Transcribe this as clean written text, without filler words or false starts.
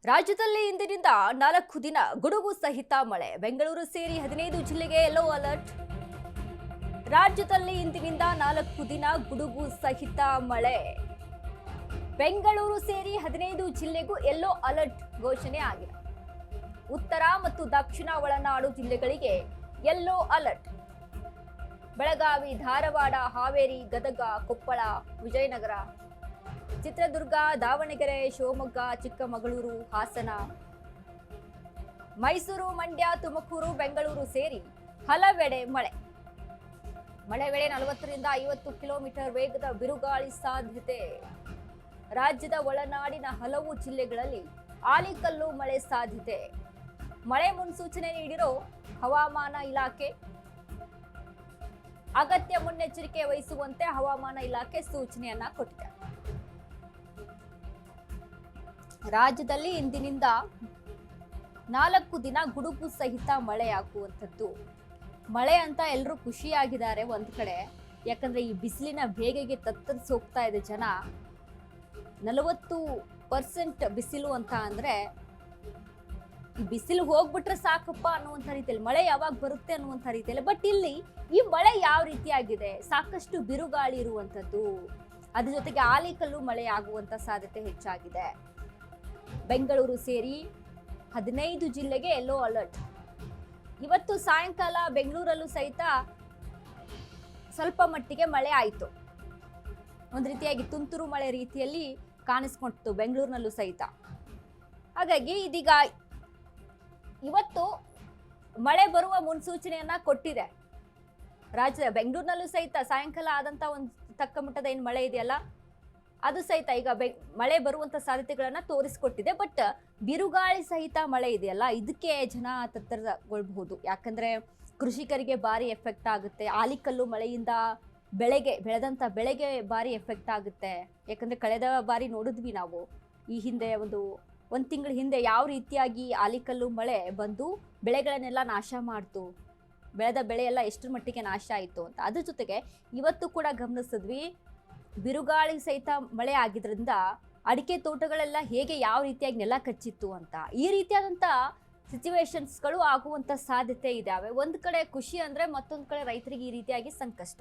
ರಾಜ್ಯದಲ್ಲಿ ಇಂದಿನಿಂದ 4 ದಿನ ಗುಡುಗು ಸಹಿತ ಮಳೆ. ಬೆಂಗಳೂರು ಸೇರಿ 15 ಜಿಲ್ಲೆಗೆ ಯೆಲ್ಲೋ ಅಲರ್ಟ್. ರಾಜ್ಯದಲ್ಲಿ ಇಂದಿನಿಂದ 4 ದಿನ ಗುಡುಗು ಸಹಿತ ಮಳೆ. ಬೆಂಗಳೂರು ಸೇರಿ 15 ಜಿಲ್ಲೆಗೂ ಯೆಲ್ಲೋ ಅಲರ್ಟ್ ಘೋಷಣೆ ಆಗಿದೆ. ಉತ್ತರ ಮತ್ತು ದಕ್ಷಿಣ ಒಳನಾಡು ಜಿಲ್ಲೆಗಳಿಗೆ ಯೆಲ್ಲೋ ಅಲರ್ಟ್. ಬೆಳಗಾವಿ, ಧಾರವಾಡ, ಹಾವೇರಿ, ಗದಗ, ಕೊಪ್ಪಳ, ವಿಜಯನಗರ, ಚಿತ್ರದುರ್ಗ, ದಾವಣಗೆರೆ, ಶಿವಮೊಗ್ಗ, ಚಿಕ್ಕಮಗಳೂರು, ಹಾಸನ, ಮೈಸೂರು, ಮಂಡ್ಯ, ತುಮಕೂರು, ಬೆಂಗಳೂರು ಸೇರಿ ಹಲವೆಡೆ ಮಳೆ ವೇಳೆ 40ರಿಂದ 50 ಕಿಲೋಮೀಟರ್ ವೇಗದ ಬಿರುಗಾಳಿ ಸಾಧ್ಯತೆ. ರಾಜ್ಯದ ಒಳನಾಡಿನ ಹಲವು ಜಿಲ್ಲೆಗಳಲ್ಲಿ ಆಲಿಕಲ್ಲು ಮಳೆ ಸಾಧ್ಯತೆ. ಮಳೆ ಮುನ್ಸೂಚನೆ ನೀಡಿರೋ ಹವಾಮಾನ ಇಲಾಖೆ. ಅಗತ್ಯ ಮುನ್ನೆಚ್ಚರಿಕೆ ವಹಿಸುವಂತೆ ಹವಾಮಾನ ಇಲಾಖೆ ಸೂಚನೆಯನ್ನ ಕೊಟ್ಟಿದೆ. ರಾಜ್ಯದಲ್ಲಿ ಇಂದಿನಿಂದ 4 ದಿನ ಗುಡುಗು ಸಹಿತ ಮಳೆಯಾಗುವಂಥದ್ದು. ಮಳೆ ಅಂತ ಎಲ್ಲರೂ ಖುಷಿಯಾಗಿದ್ದಾರೆ ಒಂದ್ ಕಡೆ. ಯಾಕಂದ್ರೆ ಈ ಬಿಸಿಲಿನ ಬೇಗೆಗೆ ತತ್ತರಿಸಿ ಹೋಗ್ತಾ ಇದೆ ಜನ. 40% ಬಿಸಿಲು ಅಂತ ಅಂದ್ರೆ ಈ ಬಿಸಿಲು ಹೋಗ್ಬಿಟ್ರೆ ಸಾಕಪ್ಪ ಅನ್ನುವಂಥ ರೀತಿಯಲ್ಲಿ, ಮಳೆ ಯಾವಾಗ ಬರುತ್ತೆ ಅನ್ನುವಂಥ ರೀತಿಯಲ್ಲಿ. ಬಟ್ ಇಲ್ಲಿ ಈ ಮಳೆ ಯಾವ ರೀತಿಯಾಗಿದೆ, ಸಾಕಷ್ಟು ಬಿರುಗಾಳಿ ಇರುವಂಥದ್ದು, ಅದ್ರ ಜೊತೆಗೆ ಆಲಿಕಲ್ಲು ಮಳೆ ಆಗುವಂತ ಸಾಧ್ಯತೆ ಹೆಚ್ಚಾಗಿದೆ. ಬೆಂಗಳೂರು ಸೇರಿ 15 ಜಿಲ್ಲೆಗೆ ಯೆಲ್ಲೋ ಅಲರ್ಟ್. ಇವತ್ತು ಸಾಯಂಕಾಲ ಬೆಂಗಳೂರಲ್ಲೂ ಸಹಿತ ಸ್ವಲ್ಪ ಮಟ್ಟಿಗೆ ಮಳೆ ಆಯಿತು. ಒಂದು ರೀತಿಯಾಗಿ ತುಂತುರು ಮಳೆ ರೀತಿಯಲ್ಲಿ ಕಾಣಿಸ್ಕೊಂಡಿತ್ತು ಬೆಂಗಳೂರಿನಲ್ಲೂ ಸಹಿತ. ಹಾಗಾಗಿ ಇದೀಗ ಇವತ್ತು ಮಳೆ ಬರುವ ಮುನ್ಸೂಚನೆಯನ್ನ ಕೊಟ್ಟಿದೆ. ರಾಜ್ಯದ ಬೆಂಗಳೂರಿನಲ್ಲೂ ಸಹಿತ ಸಾಯಂಕಾಲ ಆದಂತ ಒಂದು ತಕ್ಕ ಮಟ್ಟದ ಏನು ಮಳೆ ಇದೆಯಲ್ಲ, ಅದು ಸಹಿತ ಈಗ ಮಳೆ ಬರುವಂತ ಸಾಧ್ಯತೆಗಳನ್ನ ತೋರಿಸ್ಕೊಟ್ಟಿದೆ. ಬಟ್ ಬಿರುಗಾಳಿ ಸಹಿತ ಮಳೆ ಇದೆಯಲ್ಲ, ಇದಕ್ಕೆ ಜನ ತತ್ತರಗೊಳ್ಬಹುದು. ಯಾಕಂದ್ರೆ ಕೃಷಿಕರಿಗೆ ಭಾರಿ ಎಫೆಕ್ಟ್ ಆಗುತ್ತೆ. ಆಲಿಕಲ್ಲು ಮಳೆಯಿಂದ ಬೆಳೆದಂತ ಬೆಳೆಗೆ ಭಾರಿ ಎಫೆಕ್ಟ್ ಆಗುತ್ತೆ. ಯಾಕಂದ್ರೆ ಕಳೆದ ಬಾರಿ ನೋಡಿದ್ವಿ ನಾವು, ಈ ಹಿಂದೆ ಒಂದು ತಿಂಗಳ ಹಿಂದೆ ಯಾವ ರೀತಿಯಾಗಿ ಆಲಿಕಲ್ಲು ಮಳೆ ಬಂದು ಬೆಳೆಗಳನ್ನೆಲ್ಲ ನಾಶ ಮಾಡ್ತು, ಬೆಳೆದ ಬೆಳೆ ಎಲ್ಲ ಎಷ್ಟರ ಮಟ್ಟಿಗೆ ನಾಶ ಆಯಿತು ಅಂತ. ಅದ್ರ ಜೊತೆಗೆ ಇವತ್ತು ಕೂಡ ಗಮನಿಸಿದ್ವಿ, ಬಿರುಗಾಳಿ ಸಹಿತ ಮಳೆ ಆಗಿದ್ರಿಂದ ಅಡಿಕೆ ತೋಟಗಳೆಲ್ಲ ಹೇಗೆ ಯಾವ ರೀತಿಯಾಗಿ ನೆಲ ಕಚ್ಚಿತ್ತು ಅಂತ. ಈ ರೀತಿಯಾದಂಥ ಸಿಚುವೇಶನ್ಸ್ಗಳು ಆಗುವಂಥ ಸಾಧ್ಯತೆ ಇದಾವೆ. ಒಂದು ಕಡೆ ಖುಷಿ ಅಂದರೆ ಮತ್ತೊಂದು ಕಡೆ ರೈತರಿಗೆ ಈ ರೀತಿಯಾಗಿ ಸಂಕಷ್ಟ.